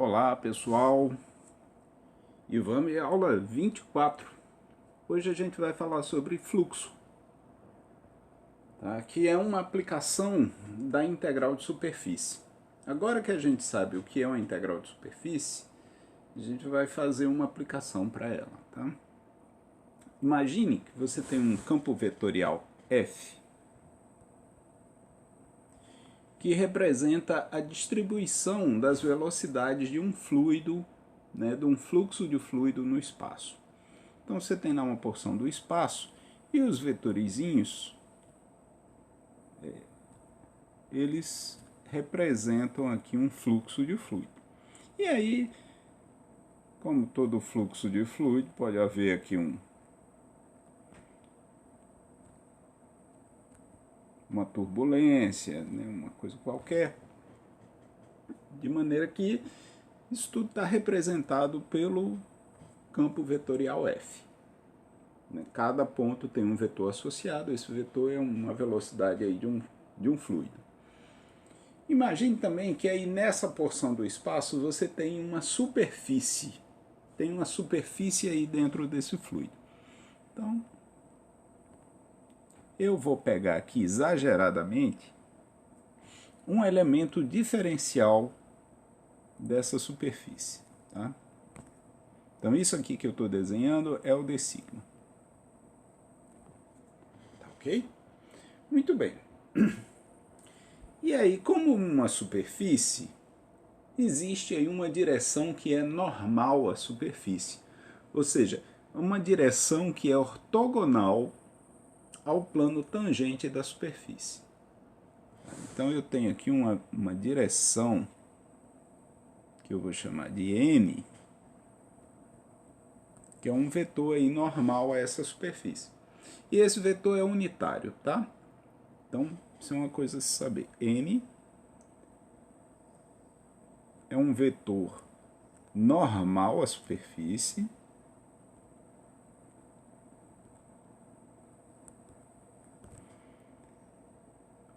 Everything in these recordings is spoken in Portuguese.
Olá pessoal, e vamos à aula 24. Hoje a gente vai falar sobre fluxo, tá? Que é uma aplicação da integral de superfície. Agora que a gente sabe o que é uma integral de superfície, a gente vai fazer uma aplicação para ela. Tá? Imagine que você tem um campo vetorial F, que representa a distribuição das velocidades de um fluido, né, de um fluxo de fluido no espaço. Então você tem lá uma porção do espaço e os vetorizinhos, eles representam aqui um fluxo de fluido. E aí, como todo fluxo de fluido, pode haver aqui uma turbulência, né, uma coisa qualquer, de maneira que isso tudo está representado pelo campo vetorial F. Cada ponto tem um vetor associado, esse vetor é uma velocidade aí de um fluido. Imagine também que aí nessa porção do espaço você tem uma superfície aí dentro desse fluido. Então, eu vou pegar aqui exageradamente um elemento diferencial dessa superfície. Tá? Então isso aqui que eu estou desenhando é o d sigma. Tá ok? Muito bem. E aí, como uma superfície, existe aí uma direção que é normal à superfície. Ou seja, uma direção que é ortogonal ao plano tangente da superfície. Então eu tenho aqui uma direção que eu vou chamar de n, que é um vetor aí normal a essa superfície. E esse vetor é unitário, tá? Então, isso é uma coisa a se saber. N é um vetor normal à superfície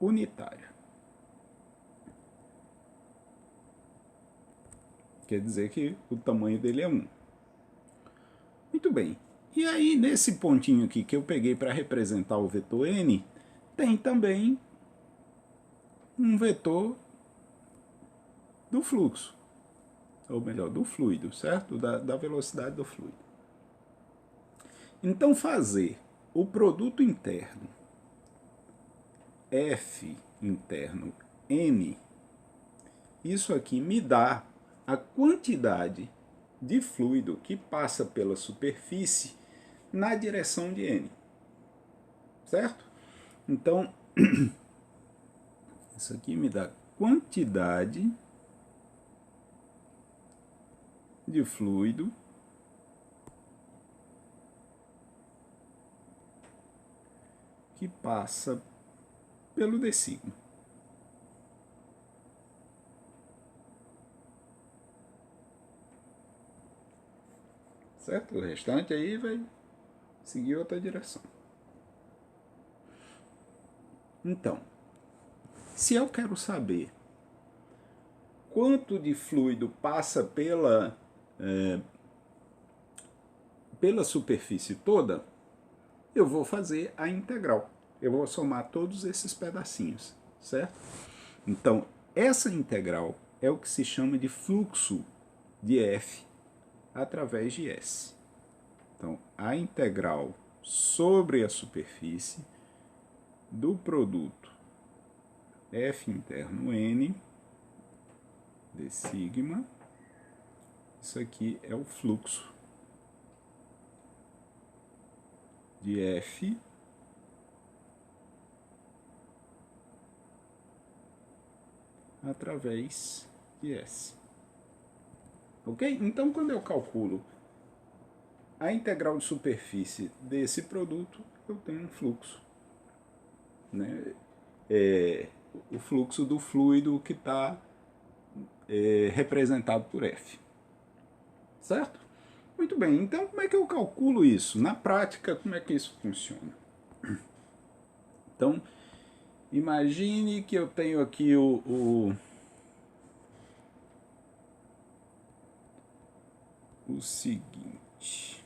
unitário. Quer dizer que o tamanho dele é 1. Muito bem. E aí, nesse pontinho aqui que eu peguei para representar o vetor n, tem também um vetor do fluxo, ou melhor, do fluido, certo? Da velocidade do fluido. Então, fazer o produto interno F interno N, isso aqui me dá a quantidade de fluido que passa pela superfície na direção de N. Certo? Então, isso aqui me dá quantidade de fluido que passa pelo d sigma. Certo? O restante aí vai seguir outra direção. Então, se eu quero saber quanto de fluido passa pela superfície toda, eu vou fazer a integral. Eu vou somar todos esses pedacinhos, certo? Então, essa integral é o que se chama de fluxo de F através de S. Então, a integral sobre a superfície do produto F interno N d sigma, isso aqui é o fluxo de F através de S. Ok? Então, quando eu calculo a integral de superfície desse produto, eu tenho um fluxo. Né? O fluxo do fluido que está representado por F. Certo? Muito bem, então como é que eu calculo isso? Na prática, como é que isso funciona? Então, imagine que eu tenho aqui seguinte.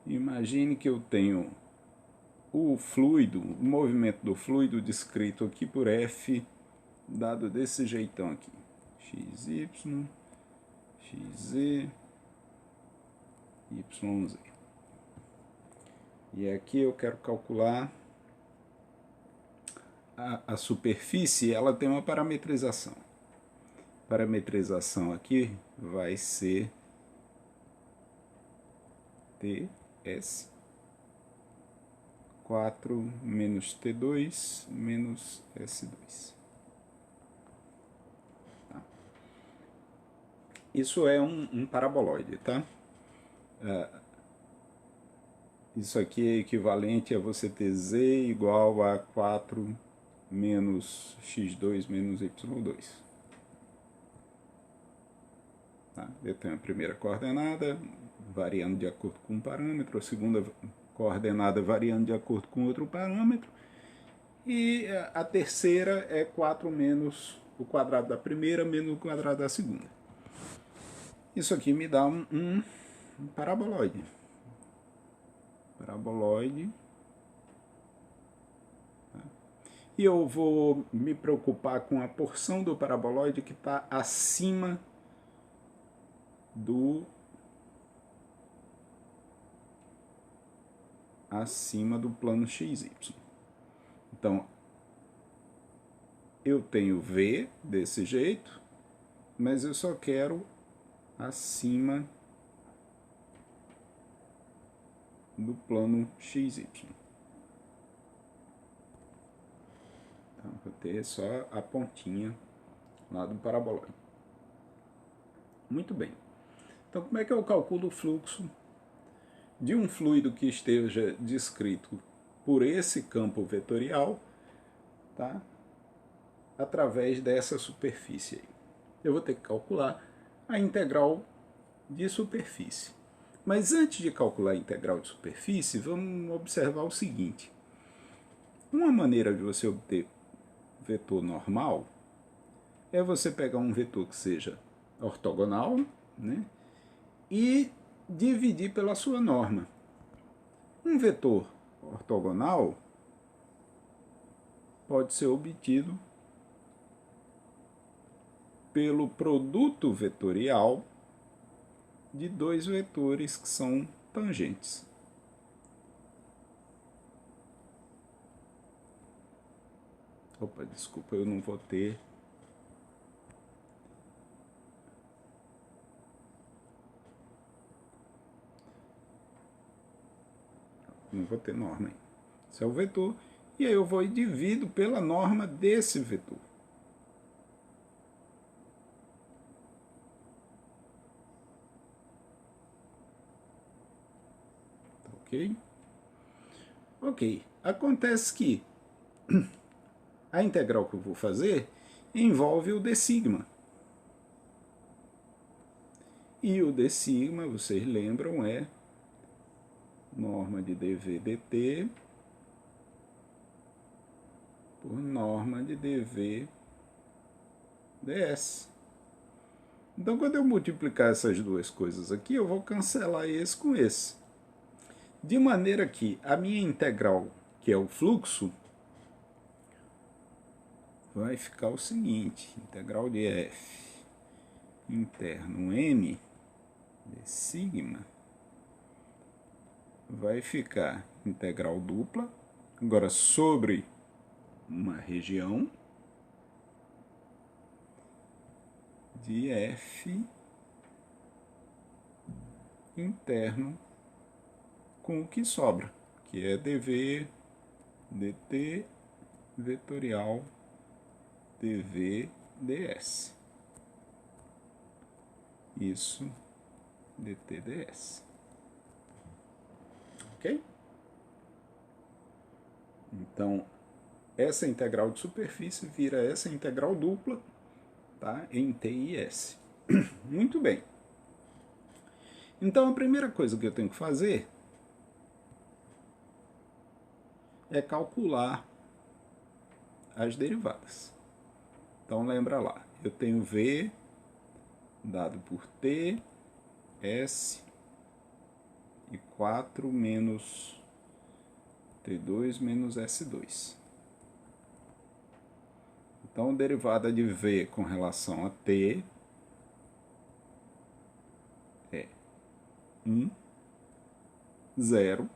Imagine que eu tenho o fluido, o movimento do fluido descrito aqui por F, dado desse jeitão aqui. XY, XZ, YZ. E aqui eu quero calcular a superfície, ela tem uma parametrização. Parametrização aqui vai ser TS 4 menos T2 menos S2. Tá? Isso é um paraboloide, tá? Isso aqui é equivalente a você ter Z igual a 4 menos x2 menos y2. Tá? Eu tenho a primeira coordenada variando de acordo com um parâmetro, a segunda coordenada variando de acordo com outro parâmetro, e a terceira é 4 menos o quadrado da primeira menos o quadrado da segunda. Isso aqui me dá um paraboloide. Paraboloide. E eu vou me preocupar com a porção do paraboloide que está acima do plano XY. Então, eu tenho V desse jeito, mas eu só quero acima do plano XY. Vou ter só a pontinha lá do paraboloide. Muito bem. Então, como é que eu calculo o fluxo de um fluido que esteja descrito por esse campo vetorial, tá? Através dessa superfície aí? Eu vou ter que calcular a integral de superfície. Mas antes de calcular a integral de superfície, vamos observar o seguinte. Uma maneira de você obter vetor normal é você pegar um vetor que seja ortogonal, né, e dividir pela sua norma. Um vetor ortogonal pode ser obtido pelo produto vetorial de dois vetores que são tangentes. Opa, desculpa, eu não vou ter. Não vou ter norma aí. Esse é o vetor. E aí eu vou e divido pela norma desse vetor. Ok? Ok. Acontece que a integral que eu vou fazer envolve o d sigma. E o d sigma, vocês lembram, é norma de dv dt por norma de dv ds. Então, quando eu multiplicar essas duas coisas aqui, eu vou cancelar esse com esse. De maneira que a minha integral, que é o fluxo, vai ficar o seguinte: integral de f interno m de sigma vai ficar integral dupla, agora sobre uma região de f interno com o que sobra, que é dv dt vetorial dv ds. Isso dt ds. Ok? Então, essa integral de superfície vira essa integral dupla, tá? Em t e s. Muito bem. Então, a primeira coisa que eu tenho que fazer é calcular as derivadas. Então, lembra lá, eu tenho v dado por t S e 4 menos T2 menos S2. Então, a derivada de V com relação a T é 1, 0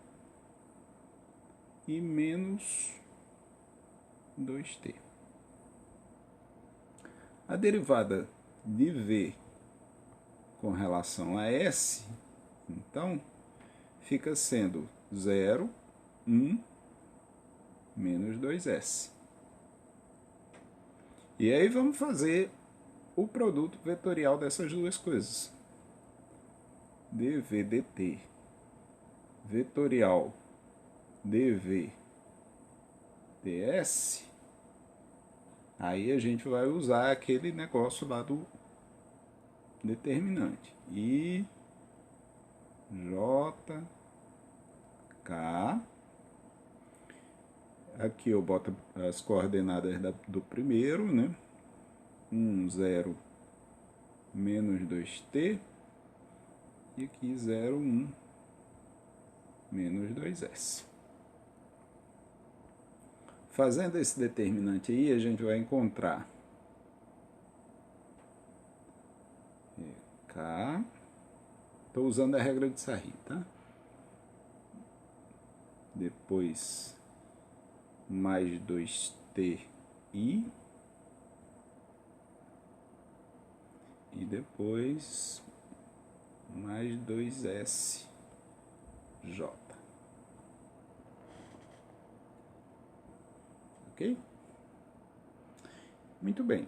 e menos 2T. A derivada de V com relação a S, então, fica sendo 0, 1, menos 2S. E aí vamos fazer o produto vetorial dessas duas coisas. dv dt vetorial dv ds. Aí a gente vai usar aquele negócio lá do determinante. I, J, K. Aqui eu boto as coordenadas do primeiro, né? 1, 0, menos 2t. E aqui 0, 1, menos 2s. Fazendo esse determinante aí, a gente vai encontrar K. Estou usando a regra de Sarri, tá? Depois mais 2ti e depois mais 2sj. Ok? Muito bem.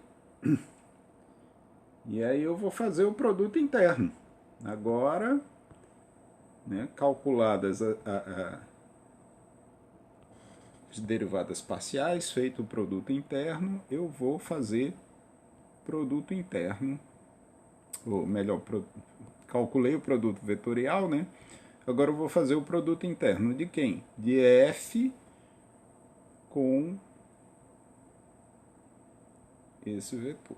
E aí eu vou fazer o produto interno. Agora, né, calculadas as derivadas parciais, feito o produto interno, eu vou fazer produto interno, ou melhor, calculei o produto vetorial, né? Agora eu vou fazer o produto interno de quem? De f com esse vetor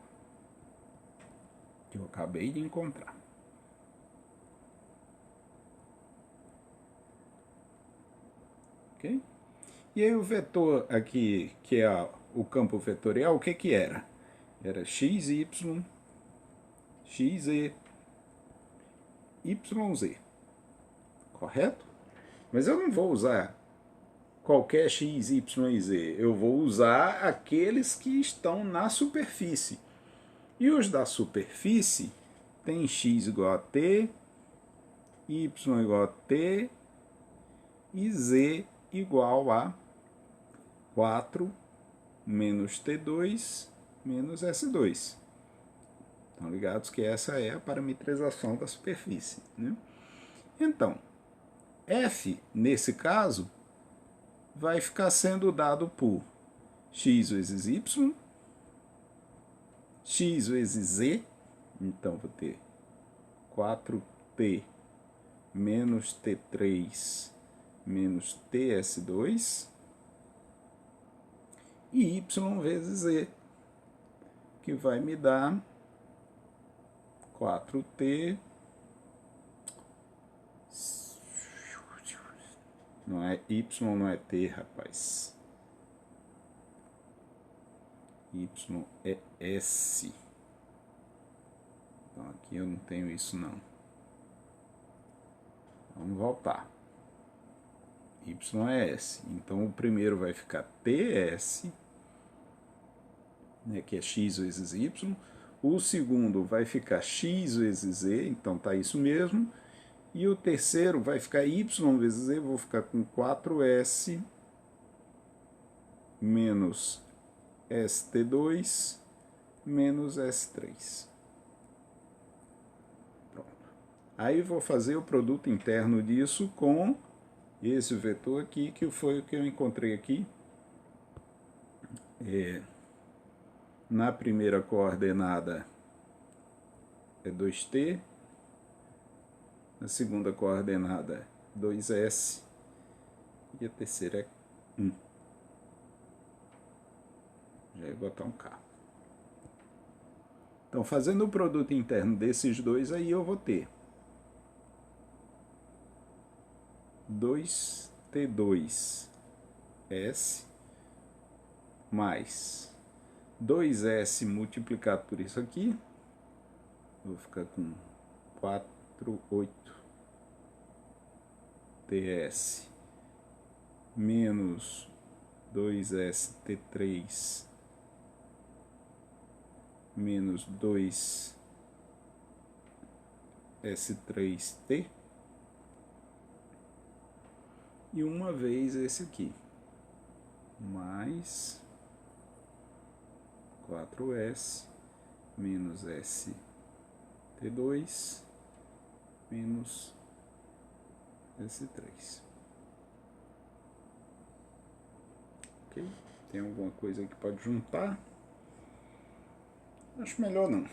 que eu acabei de encontrar. Ok? E aí o vetor aqui, que é o campo vetorial, o que que era? Era x, y, x, e, y, z. Correto? Mas eu não vou usar qualquer x, y e z. Eu vou usar aqueles que estão na superfície. E os da superfície tem x igual a t, y igual a t e z igual a 4 menos t2 menos s2. Estão ligados que essa é a parametrização da superfície, né? Então, f, nesse caso, vai ficar sendo dado por x vezes y, x vezes z, então vou ter 4t menos t3 menos ts2, e y vezes z, que vai me dar 4t, não é y, não é t, rapaz, y é s, então aqui eu não tenho isso não, vamos voltar, y é s, então o primeiro vai ficar ts, né, que é x vezes y, o segundo vai ficar x vezes z, então tá isso mesmo, e o terceiro vai ficar y vezes z, vou ficar com 4s menos st2 menos s3. Pronto. Aí vou fazer o produto interno disso com esse vetor aqui, que foi o que eu encontrei aqui. Na primeira coordenada é 2t, na segunda coordenada 2s e a terceira é 1. Já ia botar um K. Então, fazendo o produto interno desses dois, aí eu vou ter 2T2S mais 2S multiplicado por isso aqui, vou ficar com 48TS menos 2ST3 menos 2S3T e uma vez esse aqui, mais 4S menos ST2 menos S3. Ok? Tem alguma coisa aí que pode juntar? Acho melhor não.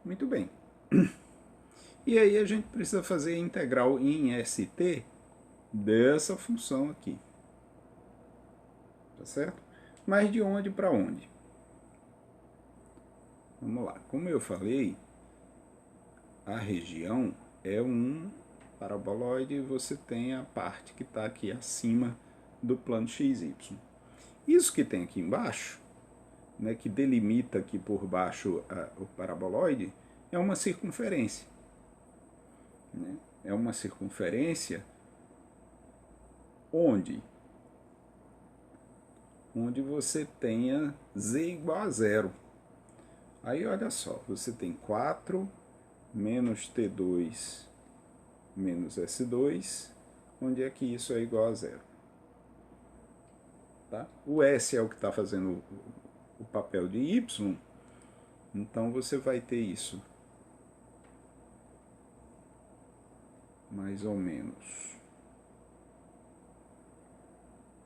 Muito bem. E aí a gente precisa fazer a integral em ST dessa função aqui. Tá certo? Mas de onde para onde? Vamos lá. Como eu falei, a região é um paraboloide e você tem a parte que está aqui acima do plano XY. Isso que tem aqui embaixo, né, que delimita aqui por baixo o paraboloide, é uma circunferência. Né? É uma circunferência onde você tenha z igual a zero. Aí olha só, você tem 4 menos T2 menos S2, onde é que isso é igual a zero? Tá? O S é o que está fazendo o papel de Y, então você vai ter isso mais ou menos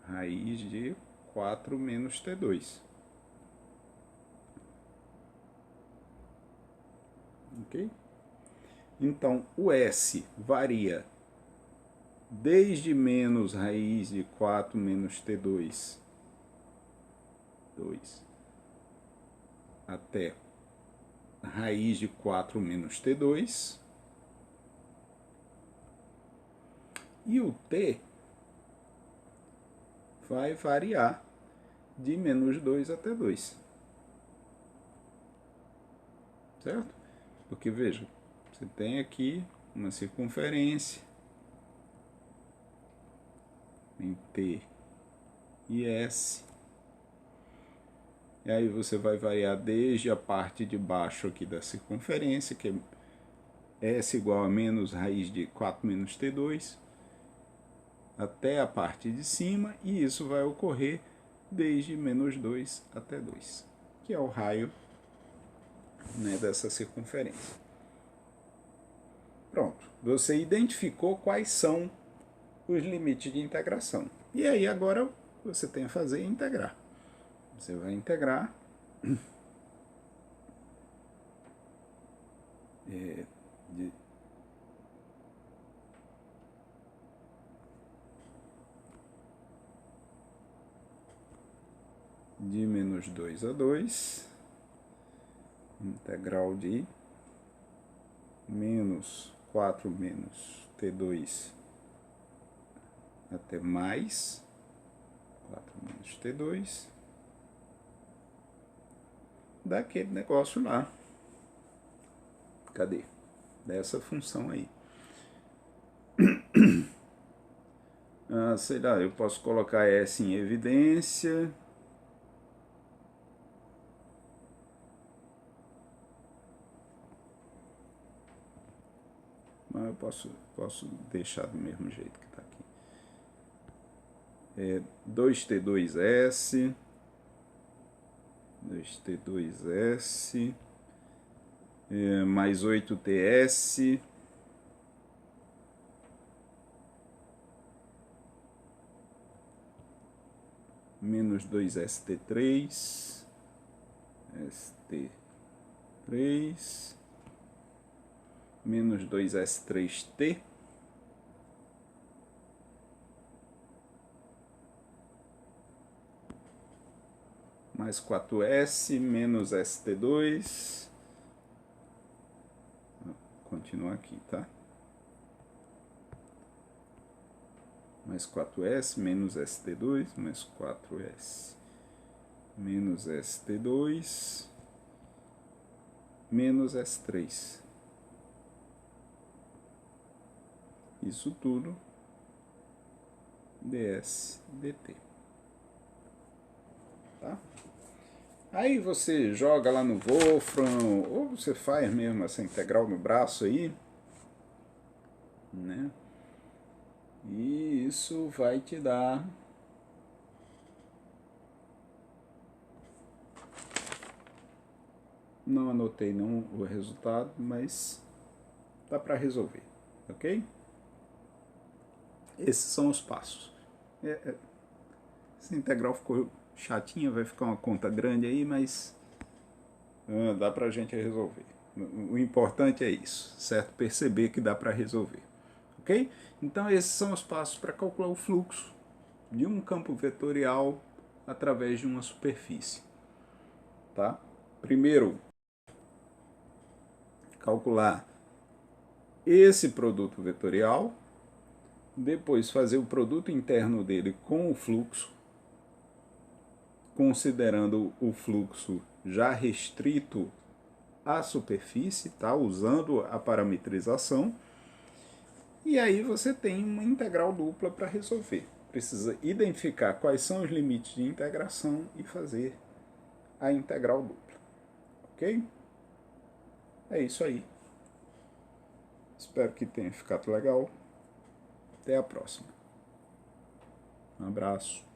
raiz de 4 menos T2. Ok? Então, o S varia desde menos raiz de 4 menos T2, 2, até raiz de 4 menos T2. E o T vai variar de menos 2 até 2. Certo? Porque, veja, você tem aqui uma circunferência em T e S. E aí você vai variar desde a parte de baixo aqui da circunferência, que é S igual a menos raiz de 4 menos T2, até a parte de cima, e isso vai ocorrer desde menos 2 até 2, que é o raio, né, dessa circunferência. Pronto, você identificou quais são os limites de integração. E aí agora você tem a fazer integrar. Você vai integrar de menos 2 a 2, integral de menos 4 menos T2 até mais 4 menos T2, daquele negócio lá. Cadê? Dessa função aí. Sei lá, eu posso colocar S em evidência. Mas eu posso deixar do mesmo jeito que está aqui. 2T2S, 2T2S, mais 8TS, menos 2ST3, ST3, menos 2S3T, mais 4S, menos ST2, continua aqui, tá? mais 4S, menos ST2, mais 4S, menos ST2, menos S3. Isso tudo ds dt. Tá? Aí você joga lá no Wolfram, ou você faz mesmo essa integral no braço aí, né? E isso vai te dar não anotei não o resultado, mas dá para resolver, ok? Esses são os passos. Essa integral ficou chatinha, vai ficar uma conta grande aí, mas dá para a gente resolver. O importante é isso, certo? Perceber que dá para resolver, ok? Então esses são os passos para calcular o fluxo de um campo vetorial através de uma superfície, tá? Primeiro, calcular esse produto vetorial, depois fazer o produto interno dele com o fluxo, considerando o fluxo já restrito à superfície, tá? Usando a parametrização, e aí você tem uma integral dupla para resolver. Precisa identificar quais são os limites de integração e fazer a integral dupla, ok? É isso aí. Espero que tenha ficado legal. Até a próxima. Um abraço.